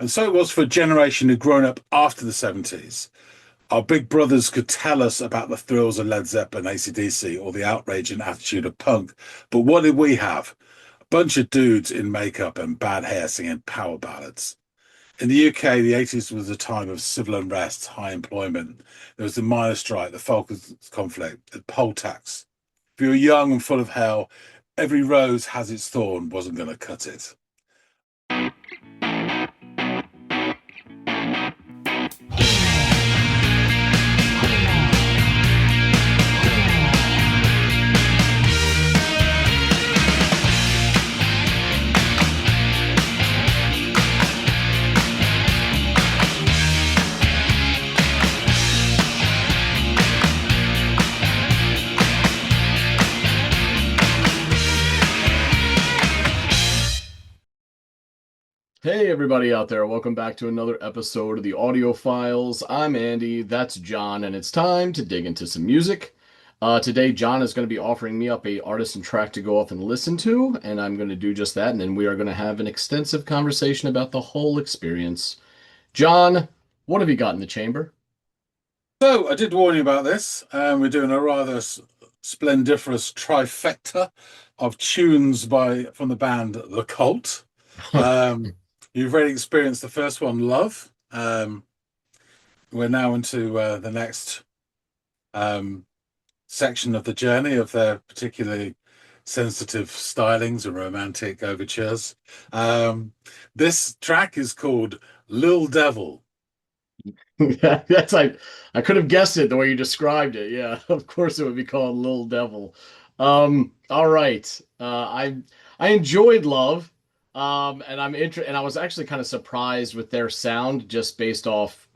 And so it was for a generation who'd grown up after the 70s. Our big brothers could tell us about the thrills of Led Zeppelin, AC/DC, or the outrage and attitude of punk. But what did we have? A bunch of dudes in makeup and bad hair singing power ballads. In the UK, the 80s was a time of civil unrest, high employment. There was the miners' strike, the Falklands conflict, the poll tax. If you were young and full of hell, every rose has its thorn wasn't going to cut it. Hey, everybody out there. Welcome back to another episode of the Audiophiles. I'm Andy, that's John, and it's time to dig into some music. Today, John is going to be offering me up a artist and track to go off and listen to, and I'm going to do just that, and then we are going to have an extensive conversation about the whole experience. John, what have you got in the chamber? So I did warn you about this. We're doing a rather splendiferous trifecta of tunes from the band The Cult. Um, you've already experienced the first one, Love. We're now into the next um, section of the journey of their particularly sensitive stylings and romantic overtures. This track is called Lil Devil. That's I could have guessed it the way you described it. Yeah, of course it would be called Little Devil. All right. I enjoyed Love. And I was actually kind of surprised with their sound just based off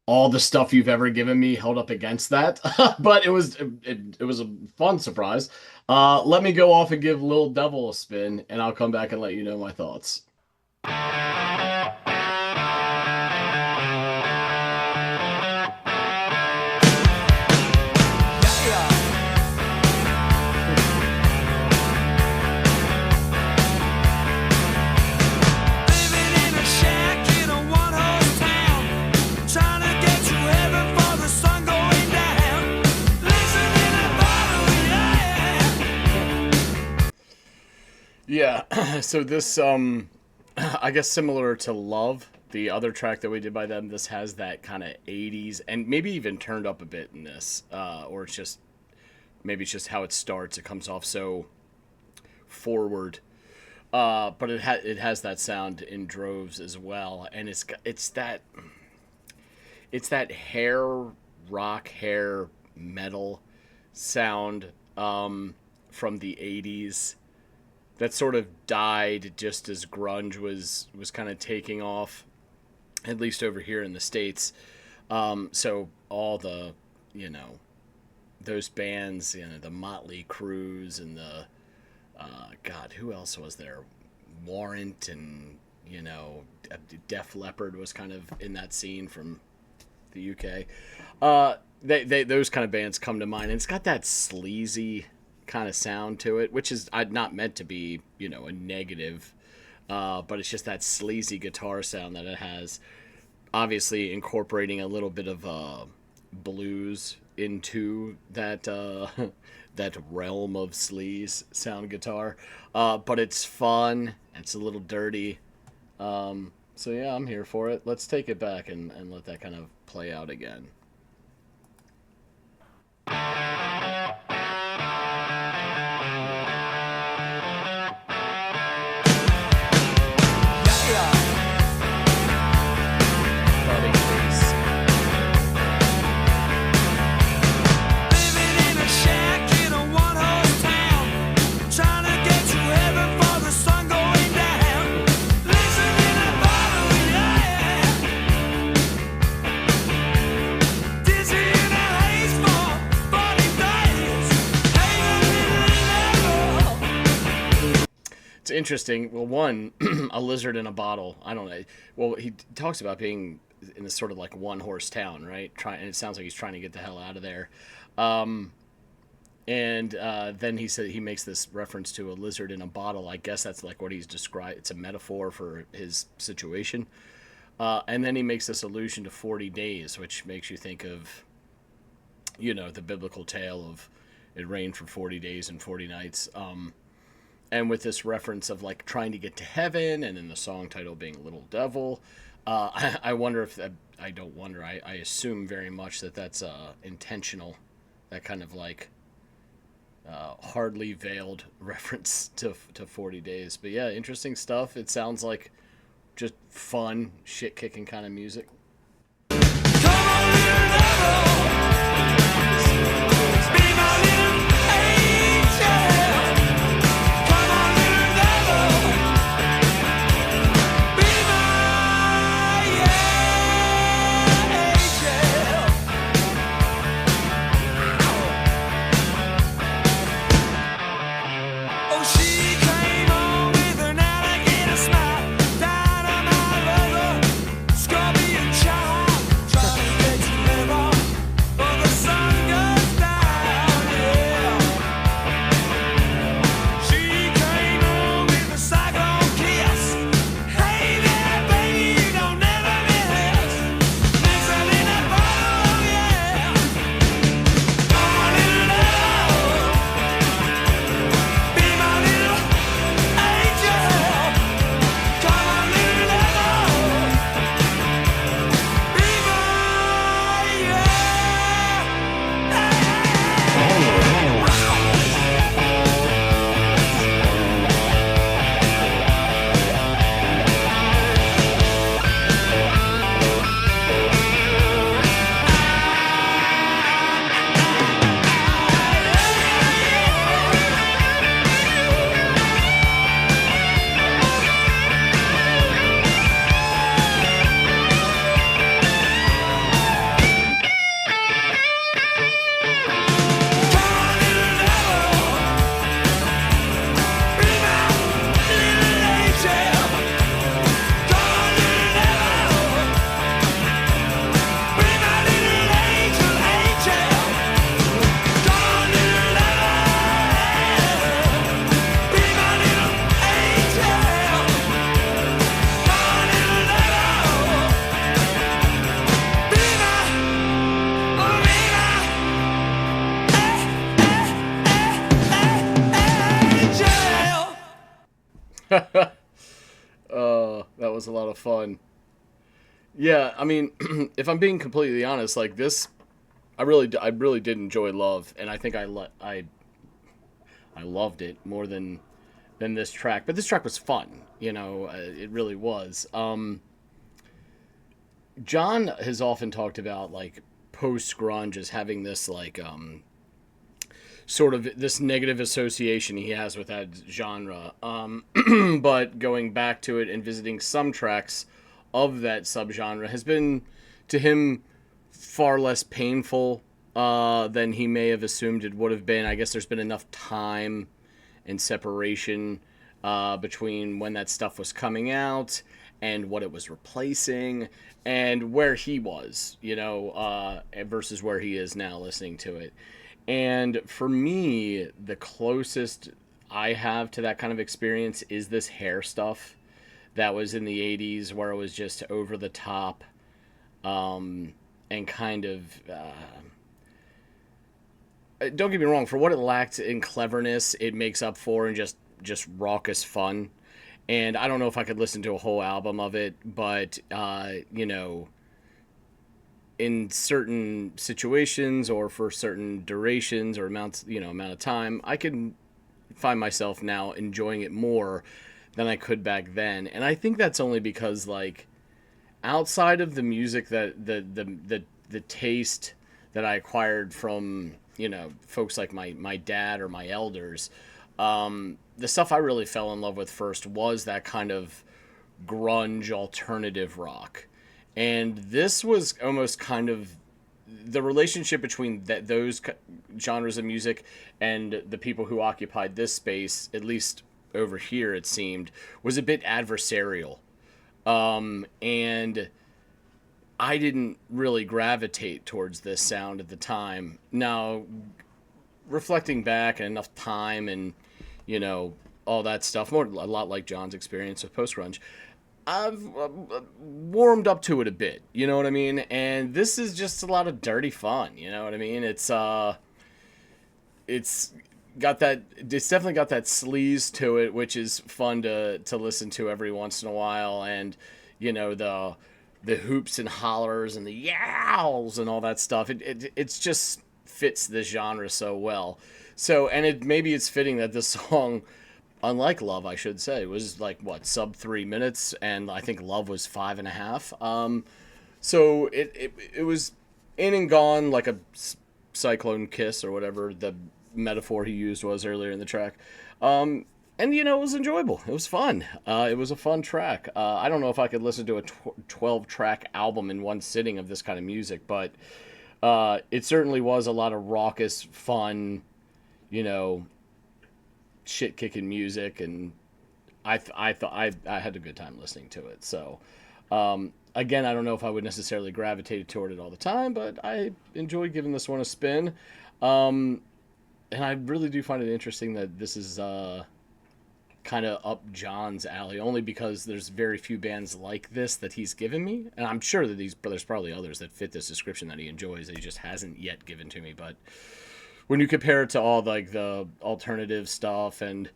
all the stuff you've ever given me held up against that. But it was a fun surprise. Let me go off and give Little Devil a spin, and I'll come back and let you know my thoughts. Yeah, so this I guess similar to Love, the other track that we did by them, this has that kind of 80s and maybe even turned up a bit in this. Or maybe it's just how it starts. It comes off so forward. But it has that sound in droves as well, and it's that hair metal sound from the 80s that sort of died just as grunge was kind of taking off, at least over here in the States. So all the, you know, those bands, you know, the Motley Crues and the God, who else was there? Warrant and, you know, Def Leppard was kind of in that scene from the UK. They those kind of bands come to mind, and it's got that sleazy kind of sound to it, which is not meant to be, you know, a negative, but it's just that sleazy guitar sound that it has. Obviously, incorporating a little bit of blues into that that realm of sleaze sound guitar, but it's fun. It's a little dirty. So yeah, I'm here for it. Let's take it back and let that kind of play out again. Thudding bass. It's interesting. Well, one, a lizard in a bottle. I don't know. Well, he talks about being in this sort of like one horse town, right? And it sounds like he's trying to get the hell out of there. Um, And then he said he makes this reference to a lizard in a bottle. I guess that's like what he's described. It's a metaphor for his situation. And then he makes this allusion to 40 days, which makes you think of, the biblical tale of it rained for 40 days and 40 nights. And with this reference of like trying to get to heaven, and then the song title being Little Devil. I wonder if that, I don't wonder, I assume very much that that's intentional, that kind of like hardly veiled reference to 40 days. But yeah, interesting stuff. It sounds like just fun, shit kicking kind of music. Come on, little devil, be my little angel. Come on, little devil, be my angel. Oh, she came on with an alligator smile, dynamite lover, scorpion child, trying to get to heaven, but the sun goes down, yeah. She came on with a cyclone kiss. Hey there, baby, you don't never miss. Mixing in a bottle, yeah. Come on, little love, be my little angel. Come on, little love, be my That was a lot of fun. Yeah, I mean, if I'm being completely honest, like this, I really did enjoy Love, and I think I loved it more than this track. But this track was fun, it really was. John has often talked about like post grunge as having this like sort of this negative association he has with that genre. But going back to it and visiting some tracks of that subgenre has been to him far less painful than he may have assumed it would have been. I guess there's been enough time and separation between when that stuff was coming out and what it was replacing and where he was, versus where he is now listening to it. And for me, the closest I have to that kind of experience is this hair stuff that was in the 80s where it was just over the top and kind of don't get me wrong, for what it lacked in cleverness, it makes up for in just raucous fun. And I don't know if I could listen to a whole album of it, but in certain situations or for certain durations or amount of time, I can find myself now enjoying it more than I could back then. And I think that's only because like outside of the music that the taste that I acquired from folks like my dad or my elders, the stuff I really fell in love with first was that kind of grunge alternative rock. And this was almost kind of the relationship between those genres of music and the people who occupied this space, at least over here it seemed, was a bit adversarial. And I didn't really gravitate towards this sound at the time. Now, reflecting back and enough time and all that stuff, more a lot like John's experience with post grunge. I've warmed up to it a bit, you know what I mean? And this is just a lot of dirty fun, you know what I mean? It's it's definitely got that sleaze to it, which is fun to listen to every once in a while, and the hoops and hollers and the yowls and all that stuff. It's just fits this genre so well. So, and maybe it's fitting that this song, unlike Love, I should say, was like what, sub 3 minutes, and I think Love was 5.5. So it was in and gone like a cyclone kiss or whatever the metaphor he used was earlier in the track. And it was enjoyable. It was fun. It was a fun track. I don't know if I could listen to a 12-track album in one sitting of this kind of music, but it certainly was a lot of raucous, fun, shit-kicking music, and I thought I had a good time listening to it. So, again, I don't know if I would necessarily gravitate toward it all the time, but I enjoyed giving this one a spin. And I really do find it interesting that this is kind of up John's alley, only because there's very few bands like this that he's given me, and I'm sure that there's probably others that fit this description that he enjoys that he just hasn't yet given to me. But when you compare it to all like the alternative stuff and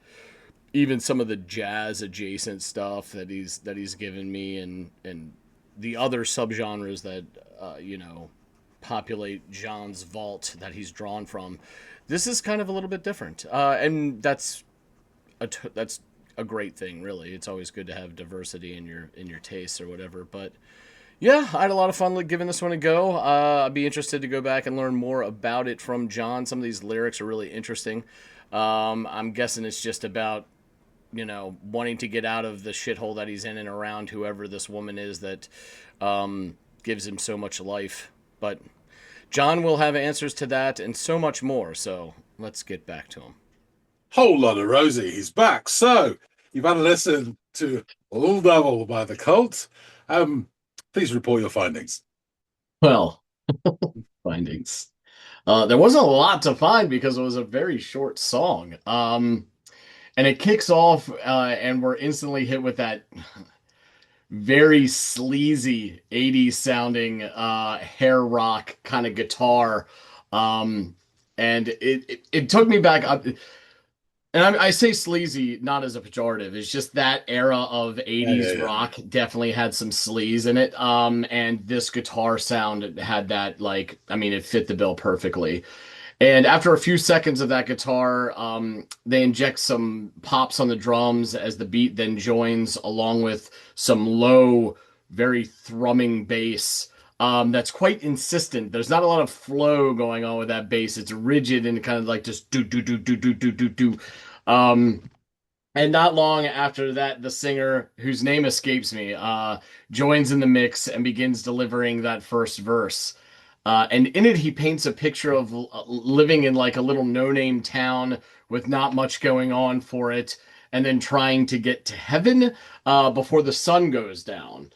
even some of the jazz adjacent stuff that he's given me, and the other subgenres that populate John's vault that he's drawn from, this is kind of a little bit different, and that's a great thing, really. It's always good to have diversity in your tastes or whatever. But yeah, I had a lot of fun giving this one a go. I'd be interested to go back and learn more about it from John. Some of these lyrics are really interesting. I'm guessing it's just about wanting to get out of the shithole that he's in and around whoever this woman is that gives him so much life. But John will have answers to that and so much more. So let's get back to him. Whole lot of Rosie, he's back. So you've had a listen to All Double by The Cult. Please report your findings. Well, findings. There wasn't a lot to find because it was a very short song. And it kicks off, and we're instantly hit with that very sleazy 80s sounding hair rock kind of guitar. And it took me back up. And I say sleazy not as a pejorative. It's just that era of 80s rock definitely had some sleaze in it. And this guitar sound had that, it fit the bill perfectly. And after a few seconds of that guitar, they inject some pops on the drums as the beat then joins, along with some low, very thrumming bass. That's quite insistent. There's not a lot of flow going on with that bass. It's rigid and kind of like just do do do do do do do do. And not long after that, the singer, whose name escapes me, joins in the mix and begins delivering that first verse. And in it, he paints a picture of living in like a little no-name town with not much going on for it, and then trying to get to heaven before the sun goes down.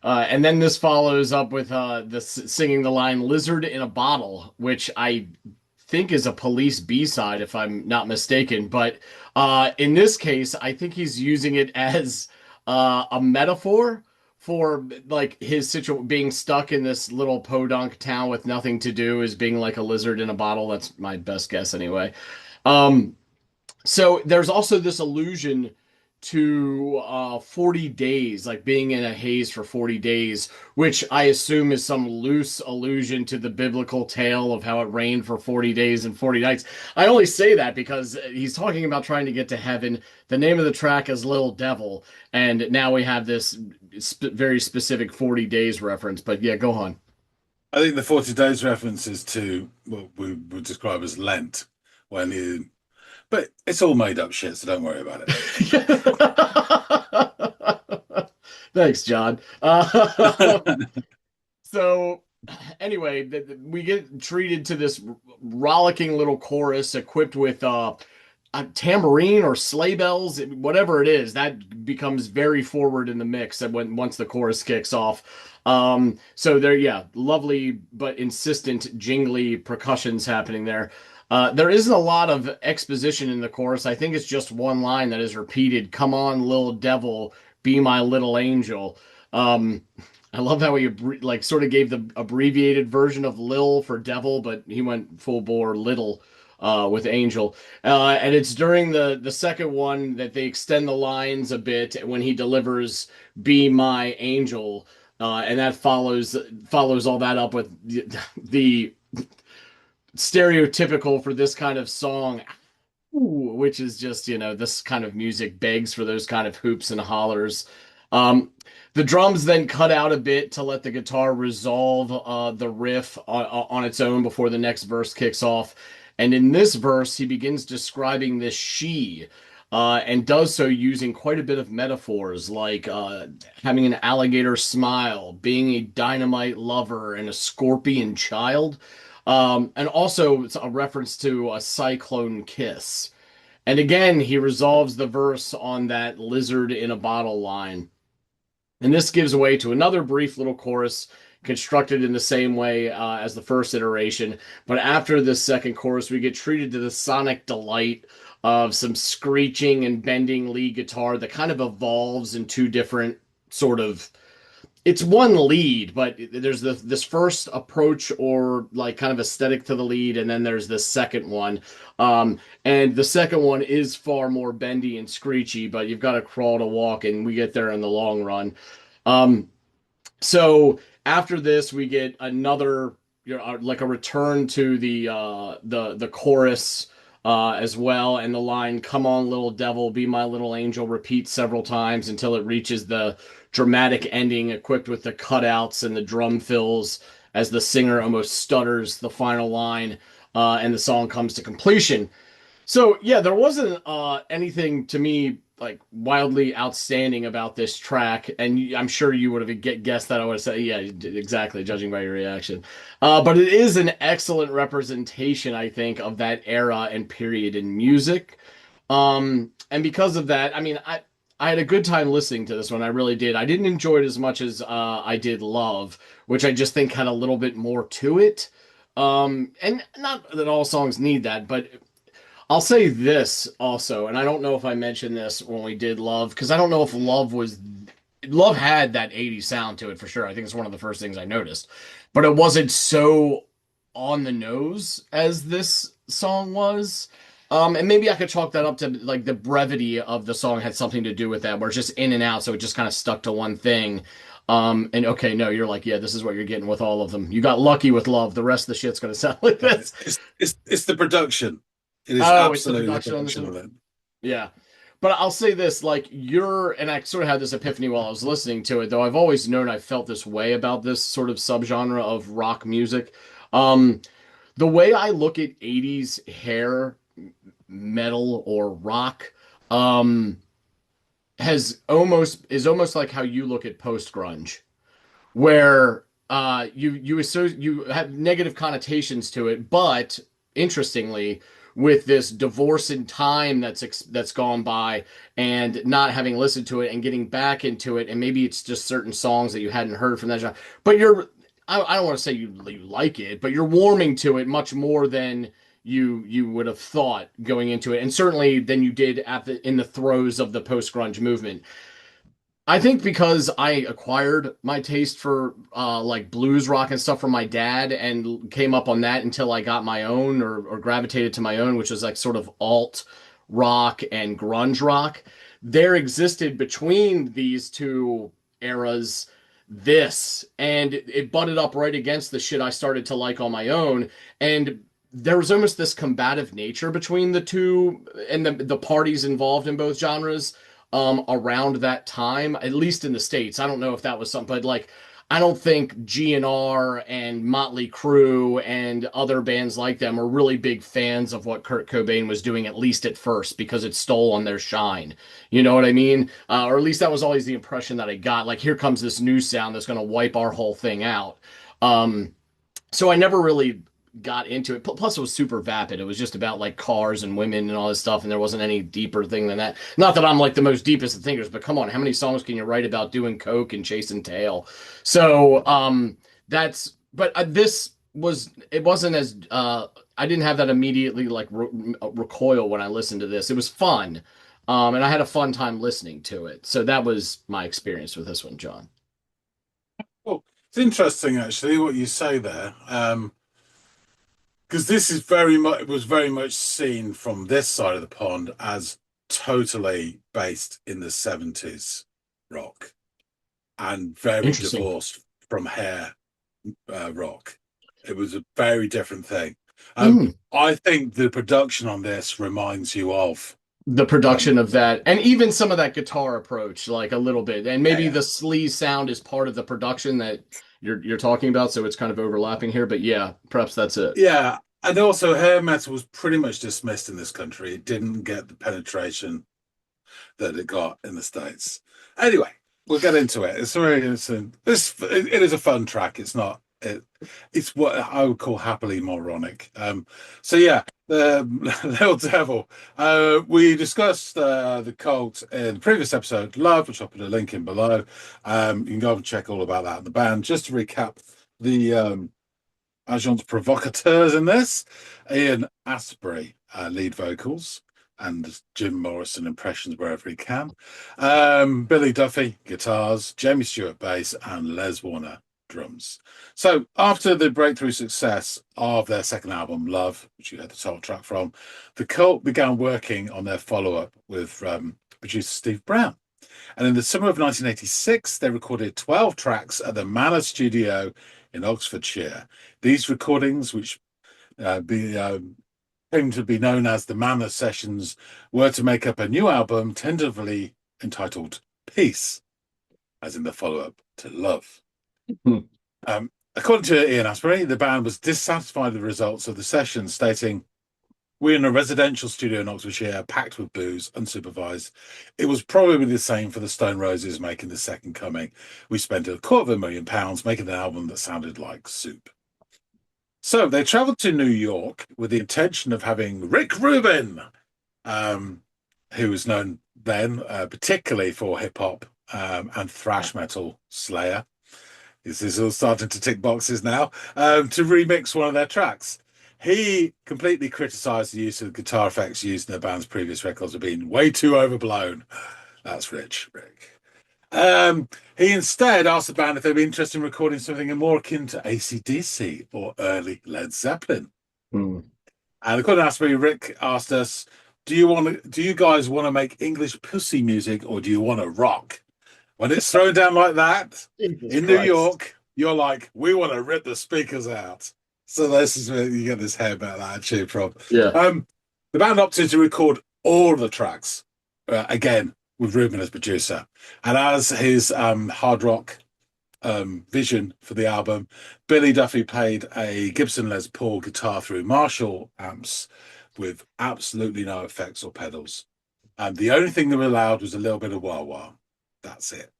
And then this follows up with singing the line "Lizard in a Bottle," which I think is a Police B-side, if I'm not mistaken. But in this case, I think he's using it as a metaphor for like his being stuck in this little podunk town with nothing to do, is being like a lizard in a bottle. That's my best guess anyway. So there's also this allusion to 40 days, like being in a haze for 40 days, which I assume is some loose allusion to the biblical tale of how it rained for 40 days and 40 nights. I only say that because he's talking about trying to get to heaven. The name of the track is Little Devil, and now we have this very specific 40 days reference. But yeah, go on. I think the 40 days reference is to what we would describe as Lent, but it's all made up shit, so don't worry about it. Thanks, John. So anyway, we get treated to this rollicking little chorus equipped with a tambourine or sleigh bells, whatever it is. That becomes very forward in the mix once the chorus kicks off. So there, yeah, lovely but insistent jingly percussions happening there. There isn't a lot of exposition in the chorus. I think it's just one line that is repeated. Come on, little devil, be my little angel. Um, I love how he like sort of gave the abbreviated version of Lil for devil, but he went full bore little with angel. And it's during the second one that they extend the lines a bit when he delivers "Be my angel," and that follows all that up with the stereotypical for this kind of song, which is just, this kind of music begs for those kind of hoops and hollers. Um, the drums then cut out a bit to let the guitar resolve the riff on its own before the next verse kicks off. And in this verse, he begins describing this she, and does so using quite a bit of metaphors like having an alligator smile, being a dynamite lover, and a scorpion child. And also it's a reference to a cyclone kiss. And again, he resolves the verse on that lizard in a bottle line. And this gives way to another brief little chorus constructed in the same way as the first iteration. But after this second chorus, we get treated to the sonic delight of some screeching and bending lead guitar that kind of evolves in two different sort of, it's one lead, but there's this first approach or like kind of aesthetic to the lead, and then there's this second one. And the second one is far more bendy and screechy, but you've got to crawl to walk, and we get there in the long run. Um, so after this, we get another, like a return to the chorus as well, and the line "Come on, little devil, be my little angel" repeats several times until it reaches the dramatic ending, equipped with the cutouts and the drum fills as the singer almost stutters the final line, and the song comes to completion. So yeah, there wasn't anything to me like wildly outstanding about this track, and I'm sure you would have guessed that I would have said, yeah, exactly, judging by your reaction. But it is an excellent representation, I think, of that era and period in music. And because of that, I mean, I had a good time listening to this one. I really did. I didn't enjoy it as much as I did Love, which I just think had a little bit more to it. And not that all songs need that, but I'll say this also, and I don't know if I mentioned this when we did Love, because I don't know if Love had that 80s sound to it for sure. I think it's one of the first things I noticed, but it wasn't so on the nose as this song was. And maybe I could chalk that up to like the brevity of the song had something to do with that, where it's just in and out, so it just kind of stuck to one thing. And okay, no, you're like, yeah, this is what you're getting with all of them. You got lucky with Love. The rest of the shit's gonna sound like this. It's the production. It is It's the absolutely the production on this production one. of it. Yeah. But I'll say this, like and I sort of had this epiphany while I was listening to it, though I've always known I felt this way about this sort of subgenre of rock music. Um, the way I look at 80s hair metal or rock, um, is almost like how you look at post grunge, where you have negative connotations to it, but interestingly, with this divorce in time that's gone by, and not having listened to it and getting back into it, and maybe it's just certain songs that you hadn't heard from that genre, but I don't want to say you like it, but you're warming to it much more than you would have thought going into it, and certainly than you did in the throes of the post grunge movement. I think because I acquired my taste for like blues rock and stuff from my dad, and came up on that until I got my own, or gravitated to my own, which was like sort of alt rock and grunge rock. There existed between these two eras this, and it butted up right against the shit I started to like on my own. And there was almost this combative nature between the two, and the parties involved in both genres around that time, at least in the States. I don't know if that was something, but like, I don't think GNR and Motley Crue and other bands like them are really big fans of what Kurt Cobain was doing, at least at first, because it stole on their shine. You know what I mean? Or at least that was always the impression that I got. Like, here comes this new sound that's going to wipe our whole thing out. So I never really got into it. Plus, it was super vapid. It was just about like cars and women and all this stuff, and there wasn't any deeper thing than that. Not that I'm like the most deepest of thinkers, but come on, how many songs can you write about doing coke and chasing tail? So that's. But this wasn't as I didn't have that immediately like recoil when I listened to this. It was fun, and I had a fun time listening to it. So that was my experience with this one, John. Well, it's interesting actually what you say there, because this is very much it was very much seen from this side of the pond as totally based in the 70s rock and very Interesting. divorced from hair rock. It was a very different thing. Mm. I think the production on this reminds you of The production of yeah, that, and even some of that guitar approach, like a little bit, and maybe yeah. the sleaze sound is part of the production that you're talking about, so it's kind of overlapping here. But yeah, perhaps that's it. Yeah, and also hair metal was pretty much dismissed in this country. It didn't get the penetration that it got in the States. Anyway, we'll get into it. It's very innocent. It is a fun track. It's what I would call happily moronic. So yeah, the Little Devil. We discussed the Cult in the previous episode, Love, which I'll put a link in below. You can go and check all about that in the band. Just to recap the agents provocateurs in this: Ian Astbury, lead vocals, and Jim Morrison impressions wherever he can. Billy Duffy, guitars, Jamie Stewart, bass, and Les Warner, drums. So after the breakthrough success of their second album, Love, which you heard the title track from, the Cult began working on their follow-up with producer Steve Brown. And in the summer of 1986, they recorded 12 tracks at the Manor Studio in Oxfordshire. These recordings, which came to be known as the Manor Sessions, were to make up a new album tentatively entitled Peace, as in the follow-up to Love. Hmm. According to Ian Astbury, the band was dissatisfied with the results of the sessions, stating, "We're in a residential studio in Oxfordshire, packed with booze, unsupervised. It was probably the same for the Stone Roses making the Second Coming. We spent £250,000 making an album that sounded like soup." So they travelled to New York with the intention of having Rick Rubin, who was known then particularly for hip hop and thrash metal Slayer. This is all starting to tick boxes now, to remix one of their tracks. He completely criticised the use of the guitar effects used in the band's previous records as being way too overblown. That's rich, Rick. He instead asked the band if they'd be interested in recording something more akin to AC/DC or early Led Zeppelin. Hmm. And according to Asbury, Rick asked us, do you guys want to make English pussy music or do you want to rock? When it's thrown down like that Jesus in New Christ. York, you're like, we want to rip the speakers out. So this is where you get this hairmetal attitude from. Yeah. The band opted to record all of the tracks again with Rubin as producer, and as his hard rock vision for the album, Billy Duffy played a Gibson Les Paul guitar through Marshall amps with absolutely no effects or pedals. And the only thing they were allowed was a little bit of wah-wah. That's it.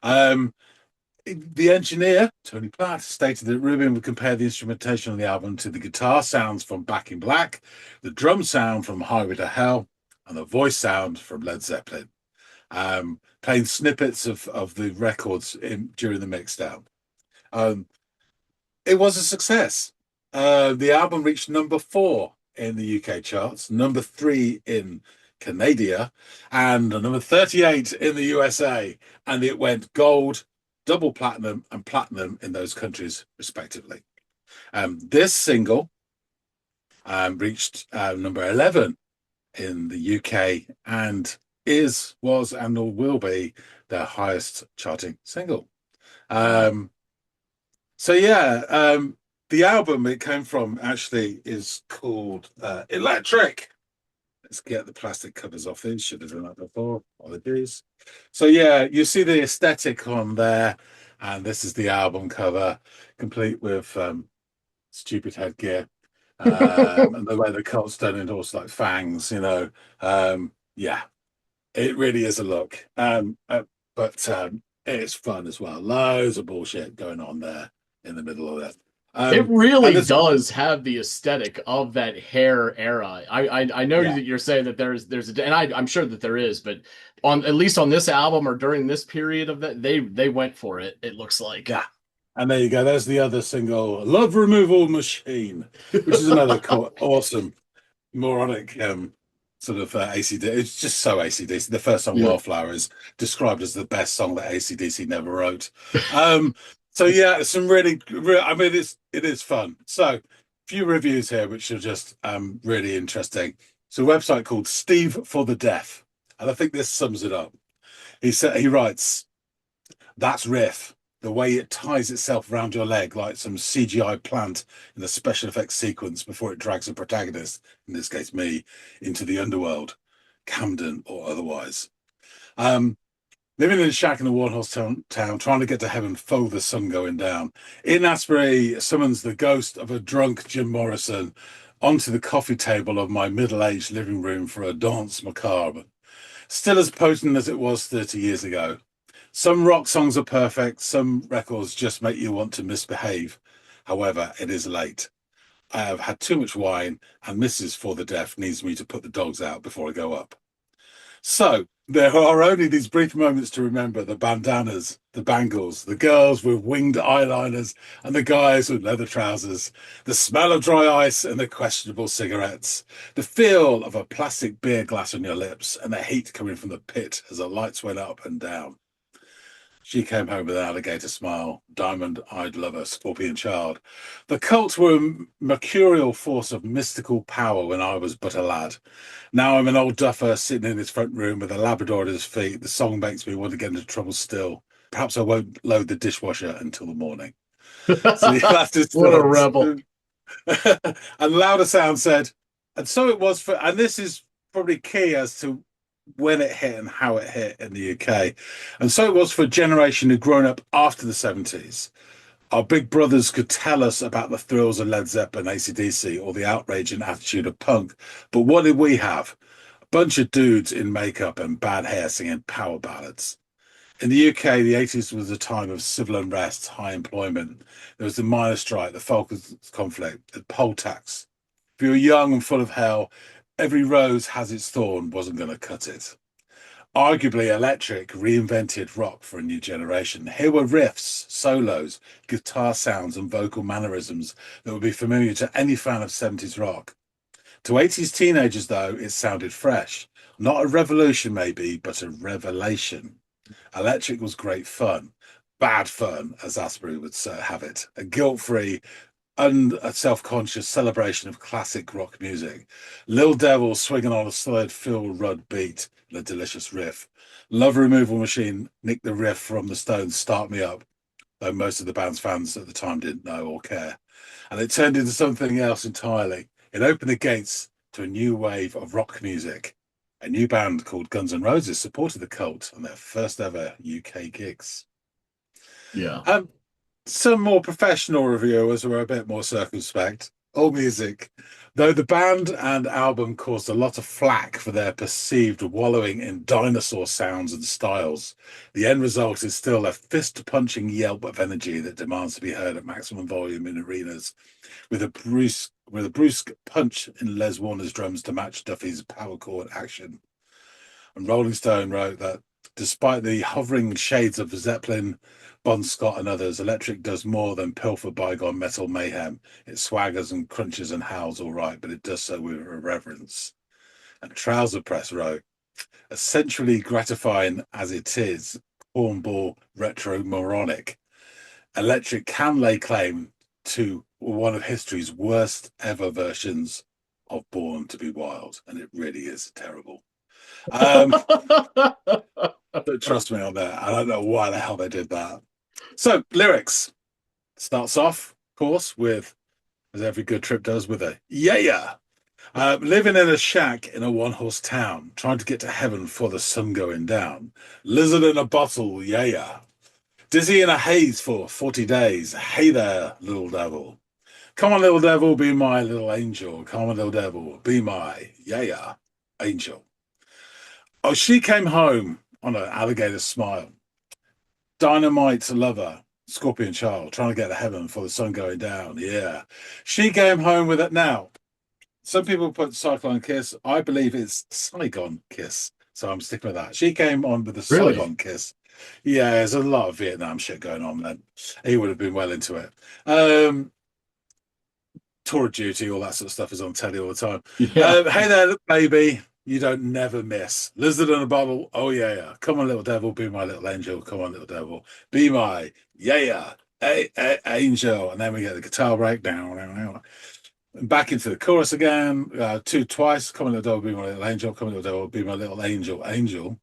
The engineer, Tony Platt, stated that Rubin would compare the instrumentation on the album to the guitar sounds from Back in Black, the drum sound from Highway to Hell, and the voice sound from Led Zeppelin, playing snippets of the records during the mixdown. It was a success. The album reached number 4 in the UK charts, number 3 in Canada, and number 38 in the USA, and it went gold, double platinum, and platinum in those countries, respectively. This single reached number 11 in the UK and was, and will be their highest charting single. So yeah, the album it came from actually is called Electric. Let's get the plastic covers off these. Should have done that before. Apologies. So yeah, you see the aesthetic on there, and this is the album cover, complete with stupid headgear, and the way the Cult's done it, also like fangs, you know. Yeah, it really is a look. But it's fun as well. Loads of bullshit going on there in the middle of it. It really does have the aesthetic of that hair era. I know Yeah. that you're saying that there's and I'm sure that there is, but on at least on this album or during this period of that, they went for it. It looks like. Yeah. And there you go. There's the other single, Love Removal Machine, which is another awesome moronic sort of AC/DC. It's just so AC/DC. The first song, Yeah. Wildflower, is described as the best song that AC/DC never wrote. So yeah, some really, I mean, it is fun. So a few reviews here, which are just really interesting. It's a website called Steve for the Deaf, and I think this sums it up. He writes, "That's riff. The way it ties itself around your leg like some CGI plant in a special effects sequence before it drags a protagonist, in this case me, into the underworld, Camden or otherwise. Living in a shack in a one-horse town, trying to get to heaven, fo the sun going down. In Asbury summons the ghost of a drunk Jim Morrison onto the coffee table of my middle-aged living room for a dance macabre. Still as potent as it was 30 years ago. Some rock songs are perfect. Some records just make you want to misbehave. However, it is late. I have had too much wine, and Mrs. For the Deaf needs me to put the dogs out before I go up. So there are only these brief moments to remember: the bandanas, the bangles, the girls with winged eyeliners, and the guys with leather trousers, the smell of dry ice and the questionable cigarettes, the feel of a plastic beer glass on your lips, and the heat coming from the pit as the lights went up and down. She came home with an alligator smile, diamond-eyed lover, scorpion child. The Cult were a mercurial force of mystical power when I was but a lad. Now I'm an old duffer sitting in his front room with a Labrador at his feet. The song makes me want to get into trouble still. Perhaps I won't load the dishwasher until the morning. So that's his What a thoughts. rebel. And Louder Sound said, and so it was for, and this is probably key as to when it hit and how it hit in the UK. And so it was for a generation who'd grown up after the 70s. Our big brothers could tell us about the thrills of Led Zeppelin, AC/DC, or the outrage and attitude of punk. But what did we have? A bunch of dudes in makeup and bad hair singing power ballads. In the UK, the 80s was a time of civil unrest, high employment. There was the miners' strike, the Falklands conflict, the poll tax. If you were young and full of hell, every rose has its thorn wasn't going to cut it. Arguably, Electric reinvented rock for a new generation. Here were riffs, solos, guitar sounds, and vocal mannerisms that would be familiar to any fan of 70s rock. To 80s teenagers, though, it sounded fresh. Not a revolution, maybe, but a revelation. Electric was great fun. Bad fun, as Asbury would have it. A guilt-free, a self-conscious celebration of classic rock music. Lil Devil swinging on a solid Phil Rudd beat and a delicious riff. Love Removal Machine nicked the riff from the Stones' Start Me Up, though most of the band's fans at the time didn't know or care. And it turned into something else entirely. It opened the gates to a new wave of rock music. A new band called Guns N' Roses supported the Cult on their first ever UK gigs. Yeah. Some more professional reviewers were a bit more circumspect. AllMusic, though the band and album caused a lot of flack for their perceived wallowing in dinosaur sounds and styles, the end result is still a fist-punching yelp of energy that demands to be heard at maximum volume in arenas, with a brusque punch in Les Warner's drums to match Duffy's power chord action. And Rolling Stone wrote that despite the hovering shades of Zeppelin, Bon Scott and others, Electric does more than pilfer bygone metal mayhem. It swaggers and crunches and howls all right, but it does so with irreverence. And Trouser Press wrote, essentially gratifying as it is, cornball retro moronic, Electric can lay claim to one of history's worst ever versions of Born to Be Wild, and it really is terrible. Don't trust me on that. I don't know why the hell they did that. So, lyrics starts off, of course, with, as every good trip does, with a yeah. Living in a shack in a one-horse town, trying to get to heaven for the sun going down. Lizard in a bottle, yeah. Dizzy in a haze for 40 days. Hey there, little devil. Come on, little devil, be my little angel. Come on, little devil, be my angel. Oh, she came home on an alligator smile. Dynamite lover, scorpion child, trying to get to heaven for the sun going down. Yeah. She came home with it. Now, some people put Cyclone Kiss. I believe it's Saigon Kiss. So I'm sticking with that. She came on with the Really? Saigon Kiss. Yeah, there's a lot of Vietnam shit going on then. He would have been well into it. Tour of Duty, all that sort of stuff is on telly all the time. Yeah. Hey there, look, baby. You don't never miss. Lizard in a bottle. Oh, yeah, yeah. Come on, little devil. Be my little angel. Come on, little devil. Be my, yeah, yeah. Angel. And then we get the guitar break down. Back into the chorus again. Twice. Come on, little devil. Be my little angel. Come on, little devil. Be my little angel. Angel.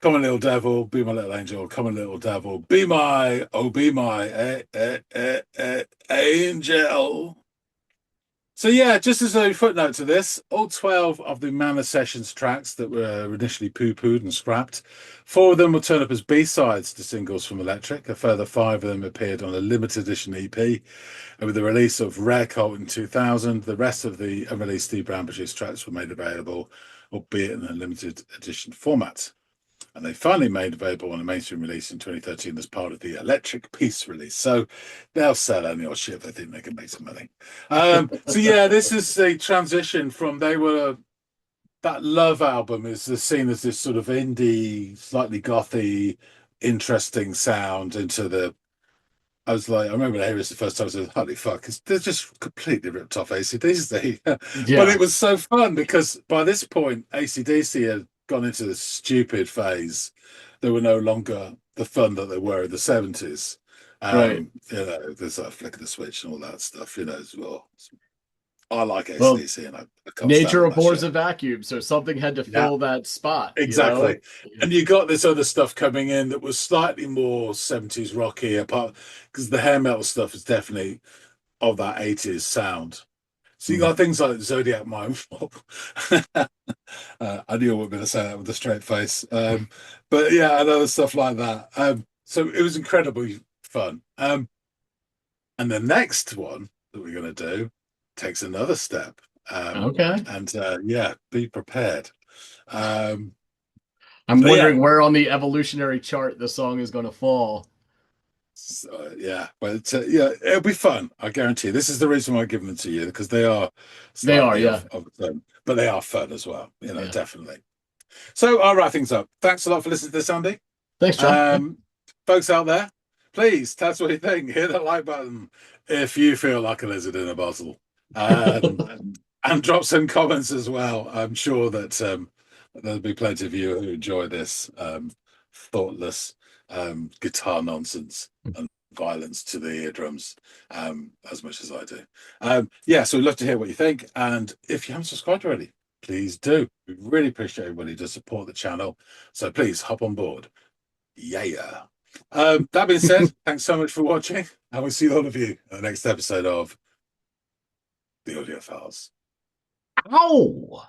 Come on, little devil, be my little angel. Come on, little devil, be my, oh, be my angel. So yeah, just as a footnote to this, all 12 of the Manor Sessions tracks that were initially poo-pooed and scrapped, 4 of them will turn up as B-sides to singles from Electric. A further 5 of them appeared on a limited edition EP. And with the release of Rare Cult in 2000, the rest of the unreleased Steve Brown produced tracks were made available, albeit in a limited edition format. And they finally made available on a mainstream release in 2013 as part of the Electric Peace release. So they'll sell any old shit if they think they can make some money. So yeah, this is a transition from that Love album is seen as this sort of indie, slightly gothy, interesting sound into the. I was like, I remember hearing this the first time. I said, "Holy fuck!" They're just completely ripped off AC/DC. But Yeah. it was so fun because by this point, AC/DC had gone into the stupid phase. They were no longer the fun that they were in the 70s. Right. There's a flick of the switch and all that stuff. As well. I like Well, AC/DC, and I can't nature stand that abhors shit. a vacuum, so something had to Yeah. fill that spot. Exactly. You know? And you got this other stuff coming in that was slightly more 70s rocky, apart because the hair metal stuff is definitely of that 80s sound. So you got things like Zodiac Mindfall. I knew I wasn't going to say that with a straight face. But yeah, and other stuff like that. So it was incredibly fun. And the next one that we're going to do takes another step. Okay. And yeah, be prepared. I'm But wondering where on the evolutionary chart the song is going to fall. So, yeah, but yeah, it'll be fun. I guarantee you. This is the reason why I give them to you because they are They are, slightly yeah. of fun, but they are fun as well. Yeah. Definitely. So I'll wrap things up. Thanks a lot for listening to this, Andy. Thanks, John. Folks out there, please tell us what you think. Hit that like button if you feel like a lizard in a bottle, and drop some comments as well. I'm sure that there'll be plenty of you who enjoy this thoughtless guitar nonsense and violence to the eardrums as much as I do. Yeah, so we'd love to hear what you think. And if you haven't subscribed already, please do. We really appreciate everybody to support the channel. So please hop on board. Yeah. That being said, thanks so much for watching. And we'll see all of you in the next episode of the Audiophiles. Ow!